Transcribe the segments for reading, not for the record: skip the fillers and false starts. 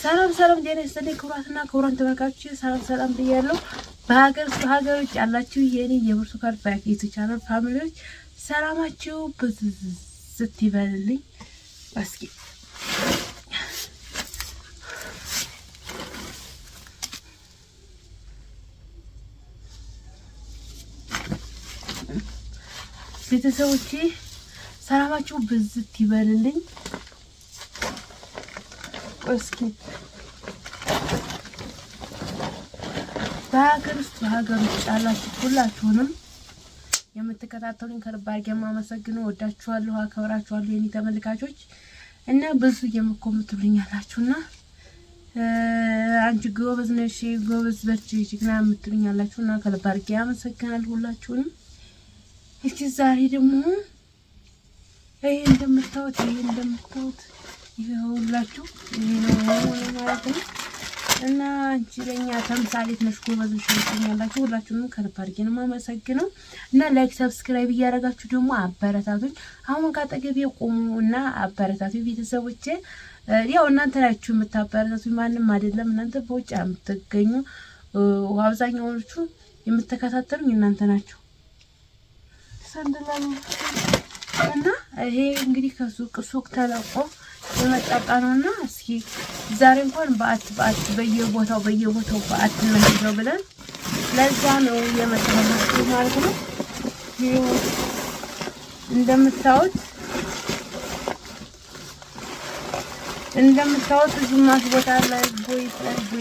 ሰላም ጤና ይስጥልኝ ክቡራትና ክቡራን ተመልካቾች ሰላም ብያለሁ። በሀገሮች ያላችሁ የኔ የብርቱካን ፋይፍ ቻናል ፋሚሊዎች ሰላማችሁ ብዝት ይበልልኝ። እስኪ ቤተሰቦቼ ሰላማችሁ ብዝት ይበልልኝ። እስኪ በሀገር ውስጥ ያላችሁ ሁላችሁንም የምትከታተሉኝ ከልብ አድርጌ የማመሰግነው ወዳችኋለሁ፣ አከብራችኋለሁ የኔ ተመልካቾች እና ብዙ የምትኮምቱልኝ ያላችሁና አንቺ ጎበዝ ነሽ ጎበዝ በርቺ ጀግና የምትሉኝ ያላችሁና ከልብ አድርጌ አመሰግናለሁ ሁላችሁንም። እስኪ ዛሬ ደግሞ ይሄ እንደምታዩት ይሁላችሁ ይሄ ነው ማለት ነው እና አንቺ ለኛ ተምሳሌት ነሽ ጎበዝ ነሽ ያላችሁ ሁላችሁንም ከልብ አድርጌ ነው የማመሰግነው እና ላይክ ሰብስክራይብ እያደረጋችሁ ደግሞ አበረታቱኝ። አሁን ካጠገቤ ቆሙና አበረታቱኝ ቤተሰቦቼ። ያው እናንተ ናችሁ የምታበረታቱኝ ማንም አይደለም። እናንተ በውጭ የምትገኙ አብዛኛዎቹ የምትከታተሉኝ እናንተ ናችሁ። ሰንደላሉ እና ይሄ እንግዲህ ከሱቅ ተለቆ የመጣ ነውና እስኪ ዛሬ እንኳን በአት በየቦታው በአት ነው ብለን ለዛ ነው የመጣው ማለት ነው። ይሄው እንደምታዩት ግማሽ ቦታ ላይ ቦይ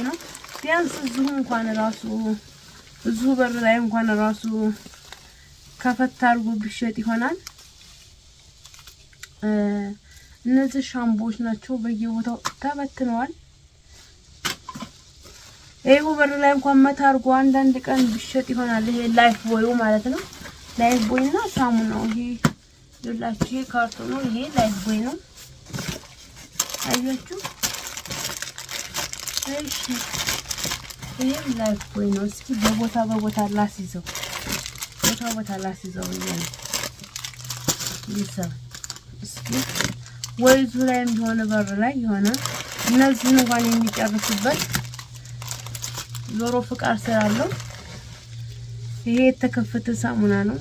ነው። ቢያንስ እዚሁ እንኳን ራሱ እዚሁ በር ላይ እንኳን ራሱ ከፈት አድርጎ ቢሸጥ ይሆናል። እነዚህ ሻምፖዎች ናቸው በየቦታው ተበትነዋል። ይሄው በር ላይ እንኳን መታ አድርጎ አንዳንድ ቀን ቢሸጥ ይሆናል። ይሄ ላይፍ ቦዩ ማለት ነው። ላይፍ ቦይና ሳሙናው ይሄ ይላችሁ ይሄ ካርቶኑ ይሄ ላይፍ ቦይ ነው። አያችሁ እሺ ይሄ ላይፍ ቦይ ነው። እስኪ በቦታ ላስይዘው ይሰራ እስኪ ወይዙ ላይም ሆነ በር ላይ ሆነ እነዚህን እንኳን የሚጨርሱበት ዞሮ ፍቃድ ስላለው ይሄ የተከፈተ ሳሙና ነው።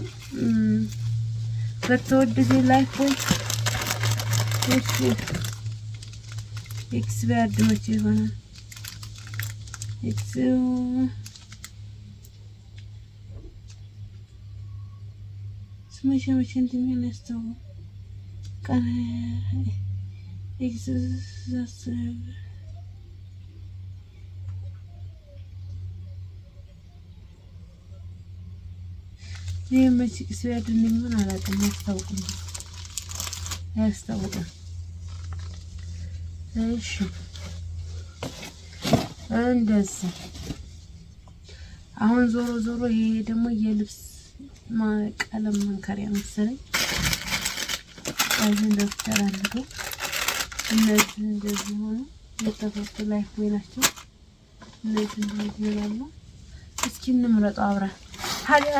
በተወደደ ላይፍ ቦይ እሺ ኤክስፐርት መቼ ሆነ መቼ እንደሚያስተው ቀን ኤክስስ መቼ ኤክስፐርት እንደሚሆን አላውቅም። ያስታውቃል። እሺ እንደዚህ አሁን ዞሮ ይሄ ደግሞ የልብስ ቀለም መንከሪያ መሰለኝ አይደል ደፍተራለሁ። እነዚህ እንደዚህ ሆነ የተፈቱ ላይፍ ቦይ ናቸው። እነዚህ እንደዚህ ይላሉ። እስኪ እንምረጠው አብረን ታዲያ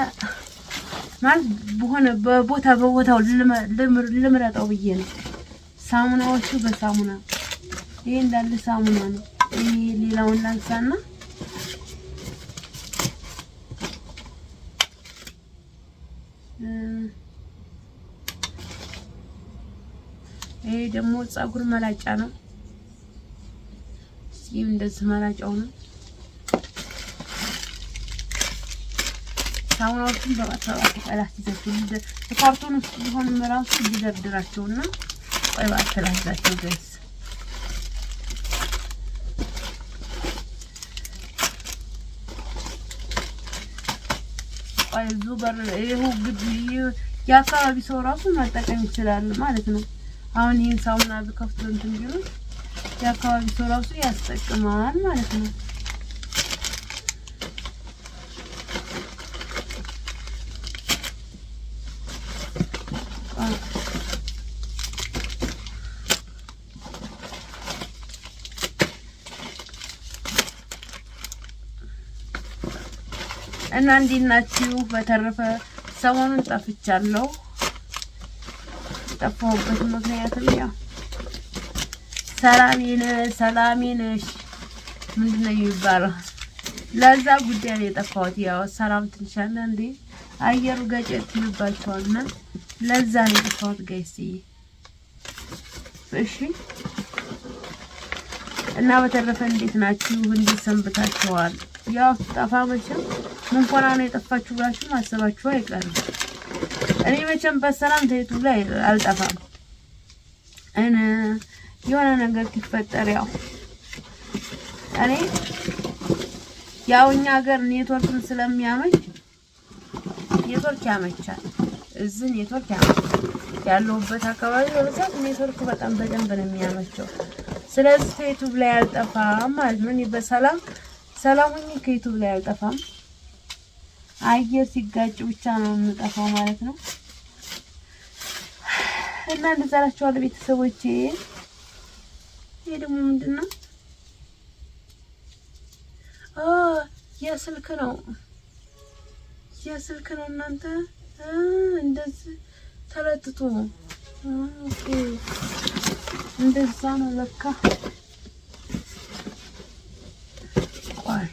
ማለት በሆነ በቦታው ልምረጠው ብዬ ነው። ሳሙናዎቹ በሳሙና ይሄ እንዳለ ሳሙና ነው። ይሄ ሌላውን ላንሳና ይሄ ደግሞ ፀጉር መላጫ ነው። ሲም እንደዚህ መላጫው ነው። ሳሙናዎቹን በማጥፋት ቀላስ ይዘክልደ ካርቶን ውስጥ ቢሆን መራሱ ይደርድራቸውና ቆይ ባትላዛቸው ጋይስ አይዙ በር ይሄው ግድ ያካባቢ ሰው ራሱ መጠቀም ይችላል ማለት ነው። አሁን ይሄን ሳሙና በከፍቶ እንትን ቢሉ ያካባቢ ሰው ራሱ ያስጠቅማል ማለት ነው። እና እንዴት ናችሁ? በተረፈ ሰሞኑን ጠፍቻለሁ። የጠፋሁበት ምክንያትም ያው ሰላሜነሽ ምንድነው የሚባለው? ለዛ ጉዳይ ነው የጠፋሁት። ያው ሰላም ትንሻለ እንዴ አየሩ ገጨት ይልባችኋልና ለዛ ነው የጠፋሁት ጋይስ። እሺ እና በተረፈ እንዴት ናችሁ? እንዴት ሰንብታችኋል? ያው ጠፋ መቼም ምን ሆና ነው የጠፋችሁ ብላችሁ ማሰባችሁ አይቀርም። እኔ መቼም በሰላም ዩቲዩብ ላይ አልጠፋም። የሆነ ነገር ሲፈጠር ያው እኔ ያው እኛ ሀገር ኔትወርክም ስለሚያመች ኔትወርክ ያመቻል። እዚህ ኔትወርክ ያመቻል። ያለሁበት አካባቢ በብዛት ኔትወርክ በጣም በደንብ ነው የሚያመቸው። ስለዚህ ዩቲዩብ ላይ አልጠፋም ማለት ነው። እኔ በሰላም ሆኜ ከዩቲዩብ ላይ አልጠፋም። አየር ሲጋጭ ብቻ ነው የምጠፋው ማለት ነው። እና እንደዛ እላችኋለሁ ቤተሰቦቼ። ይሄ ደግሞ ምንድነው? የስልክ ነው እናንተ እንደዚህ ተለጥቶ ኦኬ፣ እንደዛ ነው ለካ። ቆይ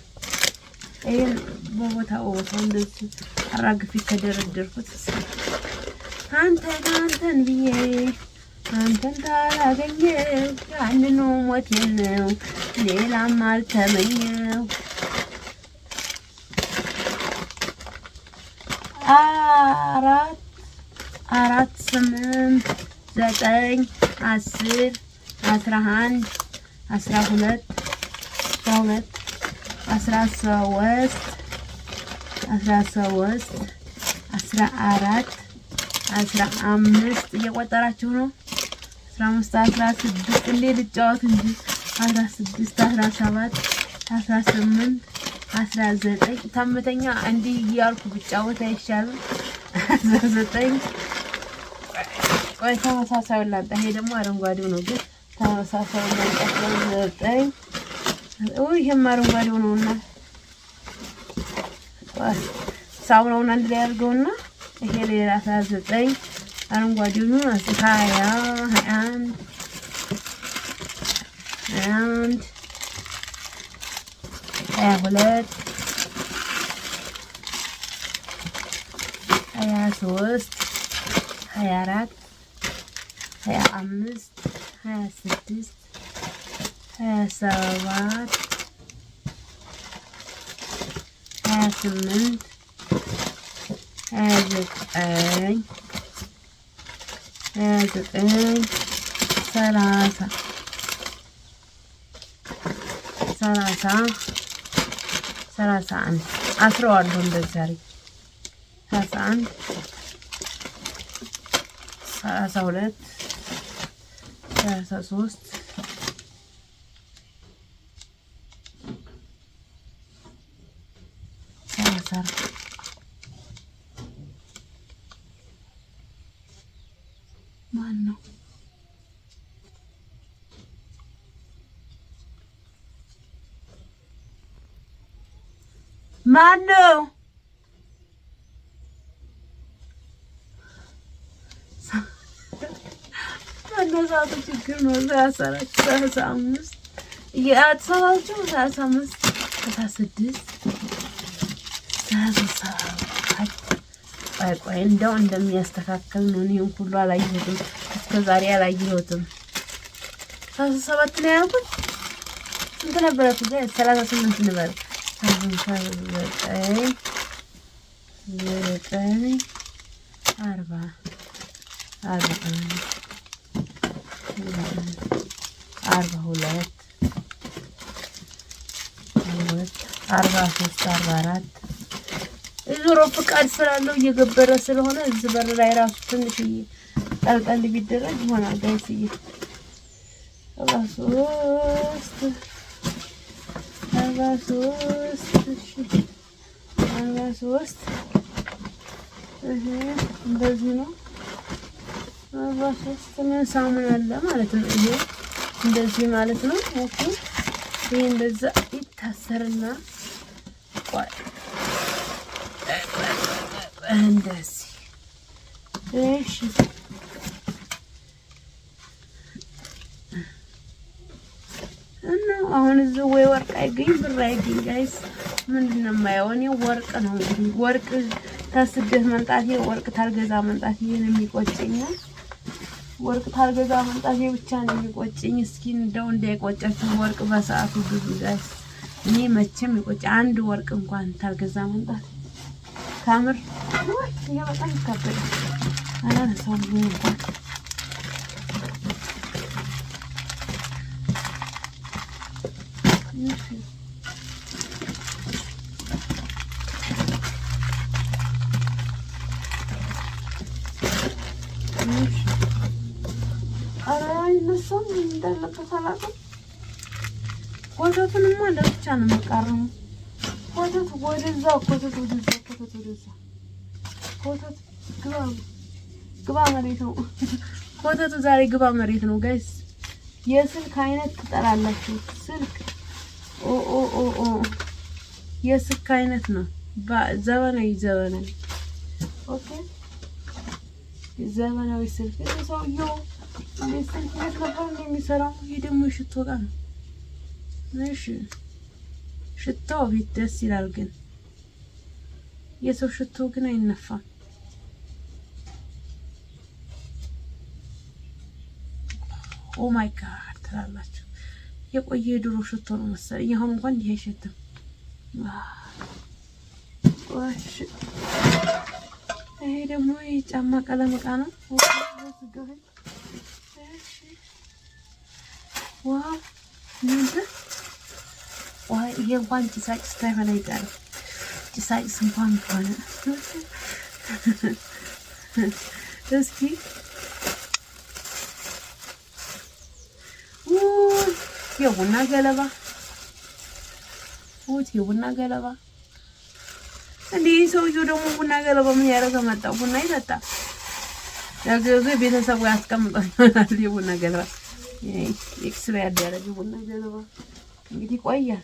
ይሄን በቦታው እንደዚህ አራግፊ ከደረደርኩት አንተን ብዬ አንተን ካላገኘው ያንኑ ሞቴን ነው ሌላም አልተመኘው። 4 8 9 10 11 12 14 15 እየቆጠራችሁ ነው። 15 16 እንዴ ልጫወት እንጂ 16 17 18 19 ታመተኛ እንዲህ እያልኩ ብጫወት አይሻልም? 19 ቆይ ተመሳሳይ ላጣ። ይሄ ደግሞ አረንጓዴው ነው ግን ተመሳሳይ ላጣ 9 ይሄም አረንጓዴው ነውና ሳሙናውን አንድ ላይ አድርገውና ይሄ ሌላ 19 አረንጓዴው ነው 20 21 22 23 24 25 26 27 28 29 31 አስረዋለሁ እንደዚህ አሪፍ 31 32 33 ማነው? መነሳቱ ችግር ነው። 35 የአትሰባችሁ 35 36 ቆይ እንደው እንደሚያስተካክል ነው። እኔም ሁሉ አላየሁትም እስከዛሬ አላየሁትም። 37 ነው ያልኩት። ስንት ነበረ? 38 ነበር። 39 40 41 42 43 44 ዞሮ ፍቃድ ስላለው እየገበረ ስለሆነ እዚህ በር ላይ ራሱ ትንሽ ጠልጠል ቢደረግ ይሆናል። ጋይስዬ 43 እንደዚህ ነው። 43 ምን ሳሙና አለ ማለት ነው። ይሄ እንደዚህ ማለት ነው። ኦኬ ይሄ እንደዛ ይታሰርና ቆይ እንደዚህ እሺ አሁን እዚህ ወይ ወርቅ አይገኝ ብር አይገኝ ጋይስ ምንድነው የማየው እኔ ወርቅ ነው እንግዲህ ወርቅ ተስደት መንጣቴ ወርቅ ታልገዛ መንጣቴ ነው የሚቆጨኝ ወርቅ ታልገዛ መንጣቴ ብቻ ነው የሚቆጨኝ እስኪ እንደው እንዳይቆጫችሁ ወርቅ በሰዓቱ ግዙ ጋይስ እኔ መቼም ይቆጭ አንድ ወርቅ እንኳን ታልገዛ መንጣቴ ካምር ወይ ይሄ በጣም ይከብዳል አላነሳም እንኳን አራይ ነሰም እንደለቀ ሰላም ወተቱንማ ለብቻ ነው መቃረሙ ወተቱ ወደዛ ወተቱ ግባ መሬት ነው ወተቱ ዛሬ ግባ መሬት ነው ጋይስ የስልክ አይነት ትጠራላችሁ ስልክ ኦ የስልክ አይነት ነው ዘመናዊ ኦኬ ዘመናዊ ስልክ ሰውየው ስልክ ነበር እንደሚሰራው ይሄ ደግሞ ሽቶ ጋር ነው እሺ ሽታው ቤት ደስ ይላል ግን የሰው ሽቶ ግን አይነፋም ኦ ማይ ጋድ ትላላችሁ የቆየ ድሮ ሽቶ ነው መሰለኝ አሁን እንኳን ይሄ አይሸትም እሺ ይሄ ደግሞ የጫማ ቀለም ዕቃ ነው ዋው ይሄ እንኳን ጭሳጭ ሳይሆን አይቀርም ጭሳጭ እንኳን ሆነ እስኪ የቡና ገለባ እንዴ ሰውዬው ደግሞ ቡና ገለባ ምን ያደረገ መጣ ቡና ይጠጣ ያገዘ ቤተሰቡ ያስቀምጣል የቡና ገለባ ኤክስሬይ ያደረገ ቡና ገለባ እንግዲህ ቆያል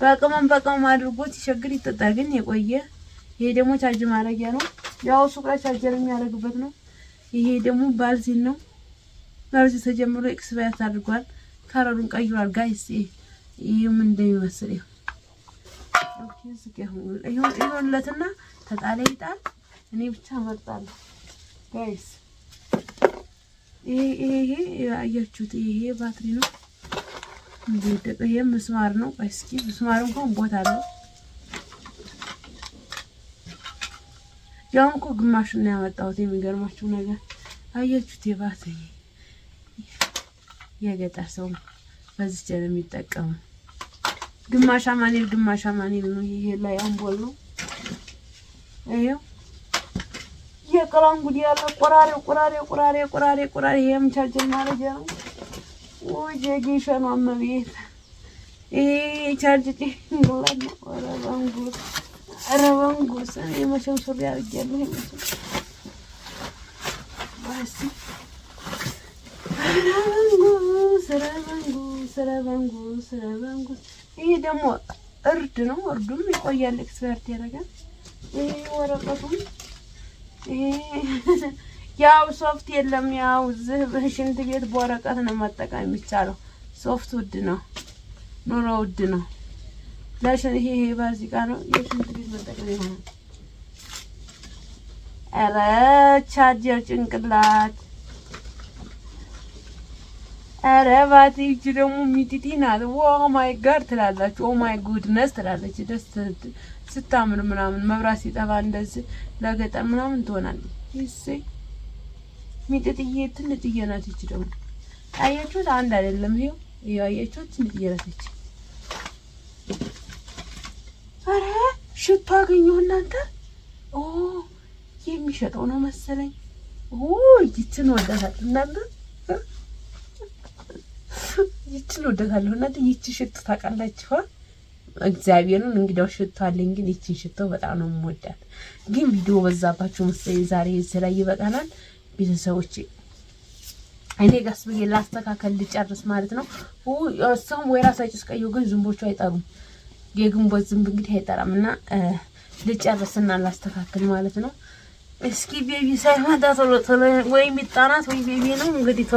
በቀመም አድርጎት ይሸግር ይጠጣል ግን የቆየ ይሄ ደግሞ ቻርጅ ማድረጊያ ነው ያው ሱቅ ላይ ቻርጀር የሚያደርግበት ነው ይሄ ደግሞ ባልዚን ነው ባልዚን ተጀምሮ ኤክስሬይ አድርጓል ካራሩን ቀይሯል ጋይስ ይሄ ምን እንደሚመስል ይሁንለትና ተጣለ ይጣል እኔ ብቻ መርጣለሁ ጋይስ ይሄ አያችሁት ይሄ ባትሪ ነው እንደደቀ ይሄ መስማር ነው እስኪ መስማር እንኳን ቦታ አለው ያው እኮ ግማሽ ነው ያመጣሁት የሚገርማችሁ ነገር አያችሁት የባትሪ የገጠር ሰው በዚህ ጀለ የሚጠቀሙ ግማሽ አማኔል ነው ይሄ ላይ አምፖል ነው አየው የቀላም ጉዲ ያለ ቆራሬ ይሄም ቻርጀር ማድረግ ነው ወጀጊሸን አመቤት ይሄ ቻርጅ እንግላና አረባንጉስ የመሸው ሱሪ ያርጋለሁ ባሲ ሰራባንጉስ ይሄ ደግሞ እርድ ነው እርዱም ይቆያል ኤክስፐርት ያደርጋል ይሄ ወረቀቱ ያው ሶፍት የለም ያው በሽንት ቤት በወረቀት ነው መጠቀም የሚቻለው ሶፍት ውድ ነው ኑሮ ውድ ነው ለሽን ይሄ ባዚቃ ነው የሽንት ቤት መጠቀም ይሆናል አረ ቻርጀር ጭንቅላት አረ ባትሪ ደግሞ ሚቲቲና ኦ ማይ ጋድ ትላላችሁ ኦ ማይ ጉድነስ ትላለች ደስ ስታምር ምናምን መብራት ሲጠፋ እንደዚህ ለገጠር ምናምን ትሆናለች ይሴ ሚጥጥዬ ትንጥዬ ናት እቺ ደግሞ አያችሁት አንድ አይደለም ይሄው አያችሁት ትንጥዬ ናት እቺ አረ ሽቶ አገኘሁ እናንተ ኦ የሚሸጠው ነው መሰለኝ ኦ ይችን ወዳታል እናንተ ይችን ወዳታለሁ እናንተ ይቺ ሽቶ ታውቃላችሁ እግዚአብሔርን እንግዲያው ሽቶ አለኝ ግን ይቺን ሽቶ በጣም ነው የምወዳት ግን ቪዲዮ በዛባችሁ መሰለኝ ዛሬ ስለይ ይበቃናል ቤተሰቦቼ እኔ ጋስ ብዬ ላስተካከል ልጨርስ ማለት ነው እሷም ወይ ራሳችሁ ቀዩ ግን ዝንቦቹ አይጠሩም የግንቦት ዝንብ እንግዲህ አይጠራምና ልጨርስና ላስተካከል ማለት ነው እስኪ ቤቢ ሳይመጣ ቶሎ ወይ ሚጣናት ወይ ቤቢ ነው እንግዲህ